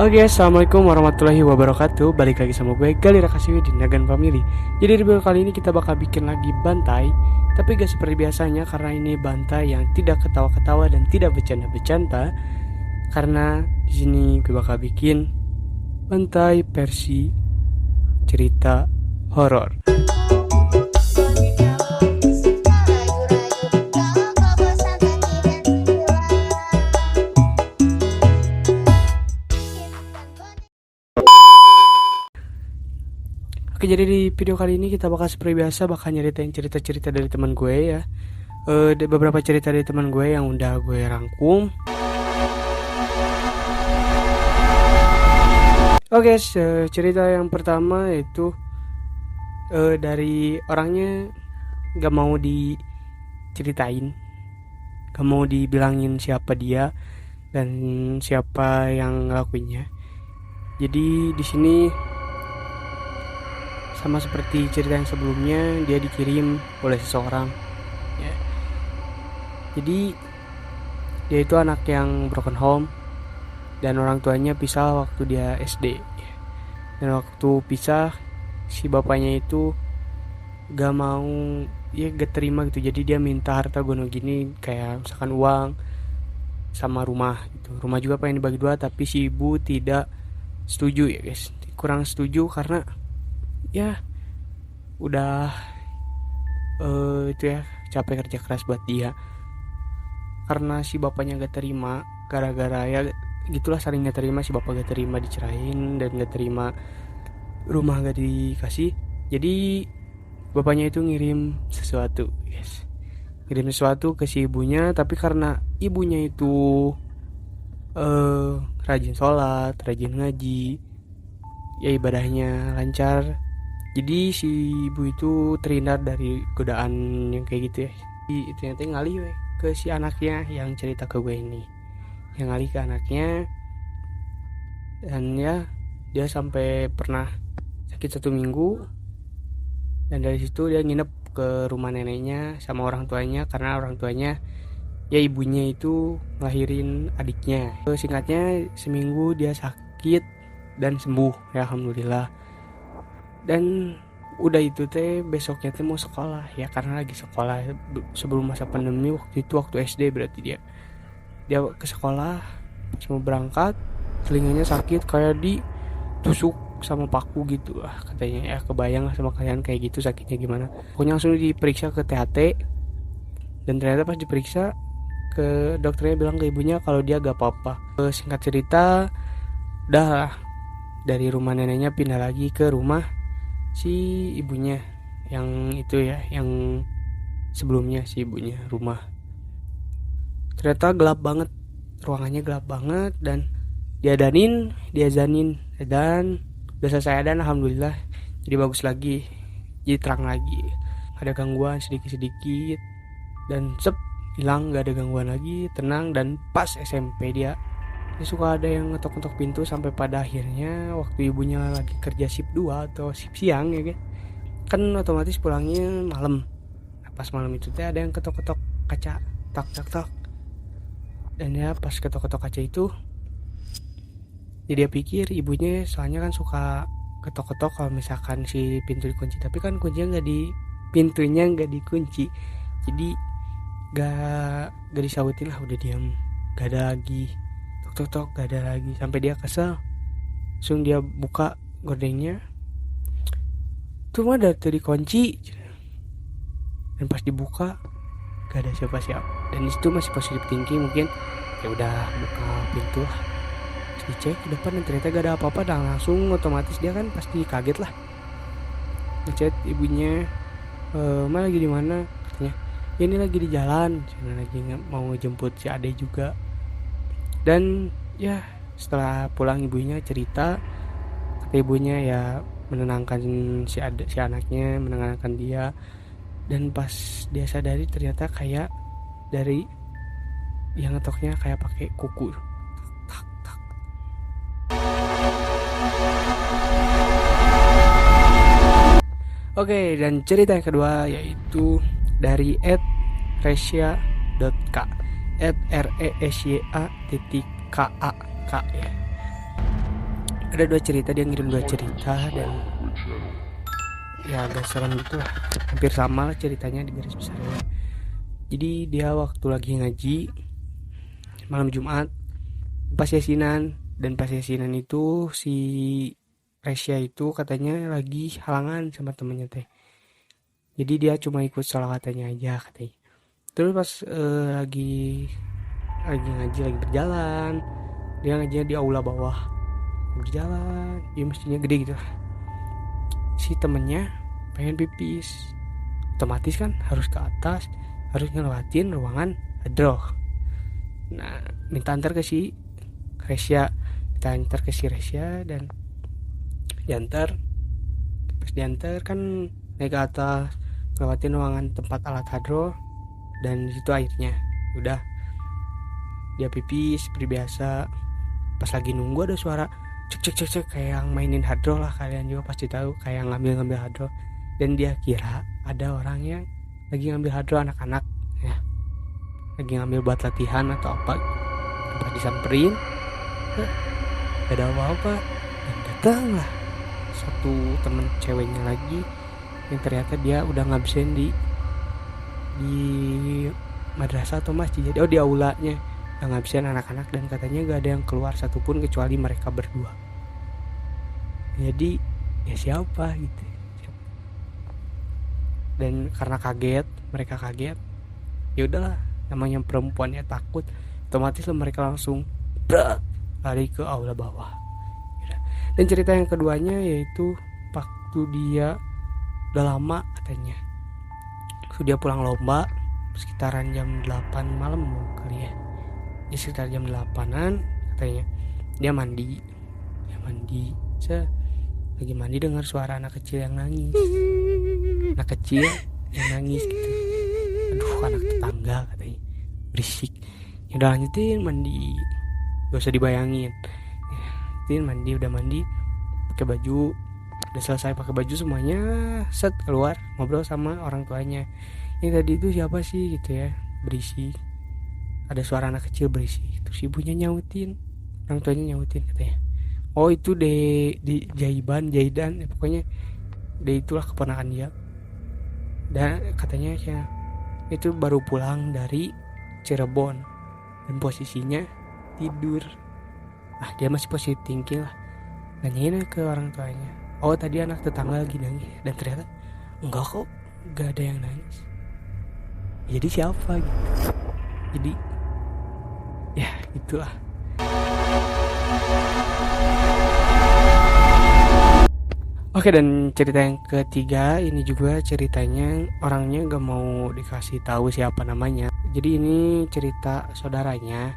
Oke, assalamualaikum warahmatullahi wabarakatuh. Balik lagi sama gue Gali Rakasiwi di Nagan Family. Jadi di video kali ini kita bakal bikin lagi bantai, tapi gak seperti biasanya karena ini bantai yang tidak ketawa-ketawa dan tidak bercanda-bercanda. Karena di sini gue bakal bikin bantai versi cerita horor. Oke, jadi di video kali ini kita bakal seperti biasa bakal nyeritain cerita-cerita dari teman gue ya. Beberapa cerita dari teman gue yang udah gue rangkum. Oke, cerita yang pertama itu dari orangnya gak mau diceritain, gak mau dibilangin siapa dia dan siapa yang ngelakuinnya. Jadi di sini sama seperti cerita yang sebelumnya, dia dikirim oleh seseorang ya. Jadi dia itu anak yang broken home dan orang tuanya pisah waktu dia SD ya. Dan waktu pisah si bapaknya itu gak mau, ya gak terima gitu. Jadi dia minta harta gono gini, kayak misalkan uang sama rumah gitu. Rumah juga pengen dibagi dua, tapi si ibu tidak setuju ya guys. Kurang setuju karena ya udah itu ya, capek kerja keras buat dia. Karena si bapaknya gak terima, gara-gara ya gitulah, saling gak terima. Si bapak gak terima dicerahin dan gak terima rumah gak dikasih. Jadi bapaknya itu ngirim sesuatu guys, ngirim sesuatu ke si ibunya. Tapi karena ibunya itu rajin sholat, rajin ngaji, ya ibadahnya lancar, jadi si ibu itu terhindar dari godaan yang kayak gitu ya. Jadi itu nanti ngalih ke si anaknya yang cerita ke gue ini, yang ngalih ke anaknya. Dan ya dia sampai pernah sakit 1 minggu, dan dari situ dia nginep ke rumah neneknya sama orang tuanya, karena orang tuanya ya ibunya itu ngelahirin adiknya. Singkatnya seminggu dia sakit dan sembuh ya, alhamdulillah. Dan udah itu teh besoknya teh mau sekolah ya, karena lagi sekolah sebelum masa pandemi waktu itu, waktu SD berarti dia ke sekolah. Pas mau berangkat telinganya sakit kayak ditusuk sama paku gitu lah katanya ya. Kebayang lah sama kalian kayak gitu sakitnya gimana. Pokoknya langsung diperiksa ke THT, dan ternyata pas diperiksa ke dokternya bilang ke ibunya kalau dia gak apa-apa. Singkat cerita udah lah, dari rumah neneknya pindah lagi ke rumah si ibunya yang itu ya, yang sebelumnya si ibunya rumah. Ternyata gelap banget, ruangannya gelap banget, dan diazanin dan udah selesai adan, alhamdulillah. Jadi bagus lagi, jadi terang lagi, ada gangguan sedikit-sedikit, dan hilang, gak ada gangguan lagi, tenang. Dan pas SMP dia suka ada yang ngetok-ngetok pintu, sampai pada akhirnya waktu ibunya lagi kerja shift 2 atau shift siang ya kan otomatis pulangnya malam. Nah, pas malam itu teh ada yang ketok-ketok kaca, tak tak tak. Dan ya pas ketok-ketok kaca itu, jadi dia pikir ibunya, soalnya kan suka ketok-ketok kalau misalkan si pintu dikunci, tapi kan kuncinya pintunya nggak dikunci. Jadi gak disautin lah, udah diam, gak ada lagi tok, gak ada lagi. Sampai dia kesel, langsung dia buka gordengnya, cuma dari tadi kunci. Dan pas dibuka gak ada siapa-siapa, dan disitu masih positive thinking mungkin, ya udah buka pintu lah. Terus dicek ke depan dan ternyata gak ada apa-apa, dan langsung otomatis dia kan pasti kaget lah. Ngechat ibunya, "Ma lagi di mana?" Katanya, "Ya ini lagi di jalan, lagi mau ngejemput si ade juga." Dan ya setelah pulang ibunya cerita, kata ibunya ya menenangkan si anaknya, menenangkan dia. Dan pas dia sadari ternyata kayak dari yang ngetoknya kayak pakai kuku, tak tak. Oke, dan cerita yang kedua yaitu dari @resya.k @resya.ka ya. ada 2 cerita, dia ngirim 2 cerita dan ya agak serem gitu lah, hampir sama lah ceritanya di garis besarnya. Jadi dia waktu lagi ngaji malam Jumat pas yasinan, dan pas yasinan itu si Resya itu katanya lagi halangan sama temennya teh, jadi dia cuma ikut sholawatnya aja katanya. Terus pas lagi ngaji, lagi berjalan, dia ngajinya di aula bawah, berjalan ya mestinya gede gitu, si temennya pengen pipis, otomatis kan harus ke atas, harus ngelewatin ruangan hadroh. Nah minta antar ke si Resya, dan diantar. Pas diantar kan naik ke atas, ngelewatin ruangan tempat alat hadroh, dan di situ airnya. Udah dia pipis seperti biasa. Pas lagi nunggu ada suara cek cek cek kayak yang mainin hadroh lah, kalian juga pasti tahu, kayak ngambil hadroh. Dan dia kira ada orang yang lagi ngambil hadroh, anak-anak ya, lagi ngambil buat latihan atau apa. Pas disamperin gak ada apa-apa, dan datanglah satu temen ceweknya lagi yang ternyata dia udah ngabsen di madrasah atau masjid, jadi di aulanya udah ngabsen anak-anak, dan katanya gak ada yang keluar satupun kecuali mereka berdua. Jadi ya siapa gitu, dan karena mereka kaget, ya udahlah, namanya perempuan ya takut, otomatis mereka langsung lari ke aula bawah. Dan cerita yang keduanya yaitu waktu dia udah lama katanya, dia pulang lomba sekitaran jam 8 malam kali ya, di sekitar jam 8-an katanya dia mandi, lagi mandi dengar suara anak kecil yang nangis, gitu. Aduh, anak tetangga katanya, berisik. Ya udah lanjutin mandi, gak usah dibayangin. Udah mandi pakai baju, udah selesai pakai baju semuanya, set keluar ngobrol sama orang tuanya. Yang tadi itu siapa sih gitu ya, berisik, ada suara anak kecil berisik. Terus ibunya nyautin, orang tuanya nyautin katanya, oh itu di Jahidan ya, pokoknya itulah keponakan dia. Dan katanya ya, itu baru pulang dari Cirebon dan posisinya tidur. Dia masih positif thinking lah, nanyain ke orang tuanya, oh tadi anak tetangga lagi nangis, dan ternyata enggak kok, gak ada yang nangis. Jadi siapa gitu, jadi ya gitulah. Oke, dan cerita yang ketiga ini juga ceritanya orangnya gak mau dikasih tahu siapa namanya. Jadi ini cerita saudaranya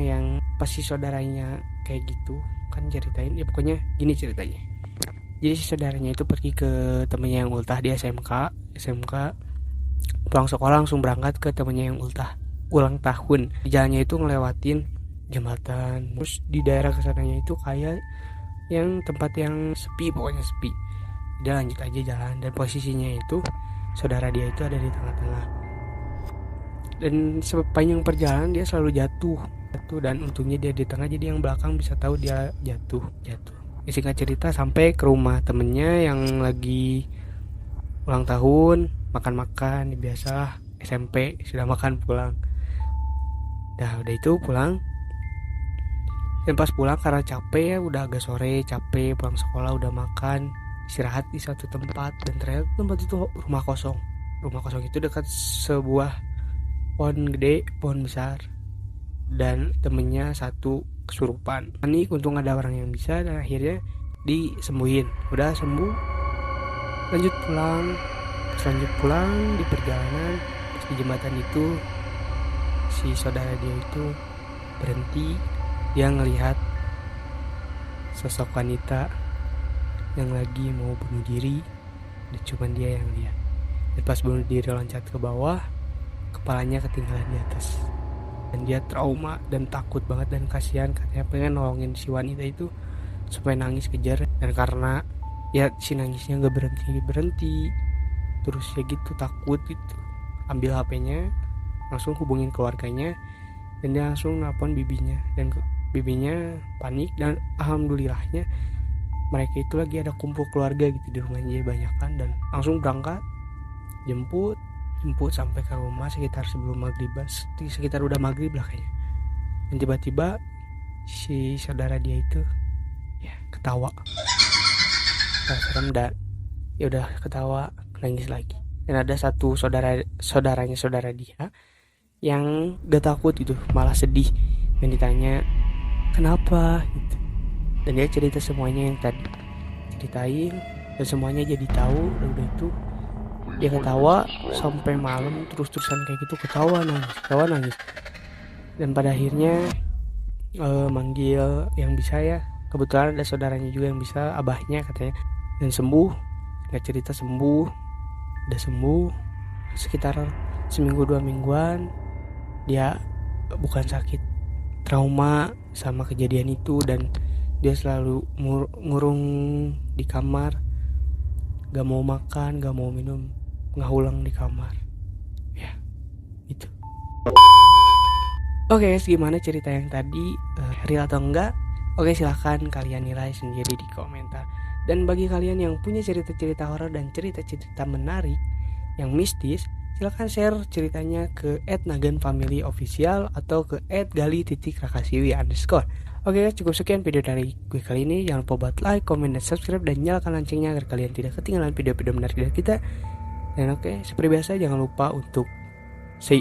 yang pasti saudaranya kayak gitu kan ceritain ya, pokoknya gini ceritanya. Jadi si saudaranya itu pergi ke temennya yang ultah di SMK, pulang sekolah langsung berangkat ke temennya yang ulang tahun. Di jalannya itu ngelewatin jembatan, terus di daerah kesananya itu kayak yang tempat yang sepi, pokoknya sepi. Dia lanjut aja jalan, dan posisinya itu saudara dia itu ada di tengah-tengah, dan sepanjang perjalanan dia selalu jatuh, dan untungnya dia di tengah, jadi yang belakang bisa tahu dia jatuh. Singkat cerita sampai ke rumah temennya yang lagi ulang tahun, makan biasa SMP sudah makan pulang. Udah itu pulang, dan pas pulang karena capek ya, udah agak sore, capek pulang sekolah, udah makan, istirahat di satu tempat, dan ternyata tempat itu rumah kosong itu dekat sebuah pohon gede, pohon besar, dan temennya satu kesurupan. Panik, untung ada orang yang bisa, dan akhirnya disembuhin. Udah sembuh, lanjut pulang di perjalanan. Pas di jembatan itu si saudara dia itu berhenti, dia ngelihat sosok wanita yang lagi mau bunuh diri, dan cuman dia yang lihat. Dan pas bunuh diri loncat ke bawah, kepalanya ketinggalan di atas, dan dia trauma dan takut banget, dan kasihan, katanya pengen nolongin si wanita itu supaya nangis kejar. Dan karena ya si nangisnya gak berhenti, terus ya gitu takut gitu, ambil HP-nya, langsung hubungin keluarganya, dan dia langsung nelpon bibinya, dan bibinya panik, dan alhamdulillahnya mereka itu lagi ada kumpul keluarga gitu di rumahnya banyakan, dan langsung berangkat jemput sampai ke rumah sekitar sebelum maghrib, sekitar udah maghrib lah kayaknya. Dan tiba-tiba si saudara dia itu ya ketawa, serem, dan ya udah ketawa, nangis lagi. Dan ada satu saudaranya saudara dia yang gak takut gitu, malah sedih, dan ditanya kenapa gitu. Dan dia cerita semuanya yang tadi ceritain, dan semuanya jadi tahu. Dan udah itu dia ketawa sampai malam, terus-terusan kayak gitu, ketawa nangis. Dan pada akhirnya manggil yang bisa ya, kebetulan ada saudaranya juga yang bisa, abahnya katanya, dan sembuh. Nggak cerita sembuh, udah sembuh sekitar seminggu 2 mingguan. Dia bukan sakit, trauma sama kejadian itu, dan dia selalu ngurung di kamar, gak mau makan, gak mau minum, ngahulang di kamar ya itu. Oke guys, gimana cerita yang tadi, real atau enggak? Oke, silahkan kalian nilai sendiri di komentar. Dan bagi kalian yang punya cerita-cerita horor dan cerita-cerita menarik yang mistis, silahkan share ceritanya ke @naganfamilyofficial atau ke @gali_rakasiwi_. Oke guys, cukup sekian video dari gue kali ini. Jangan lupa buat like, comment, dan subscribe, dan nyalakan loncengnya agar kalian tidak ketinggalan video-video menarik dari kita. Dan oke, seperti biasa jangan lupa untuk say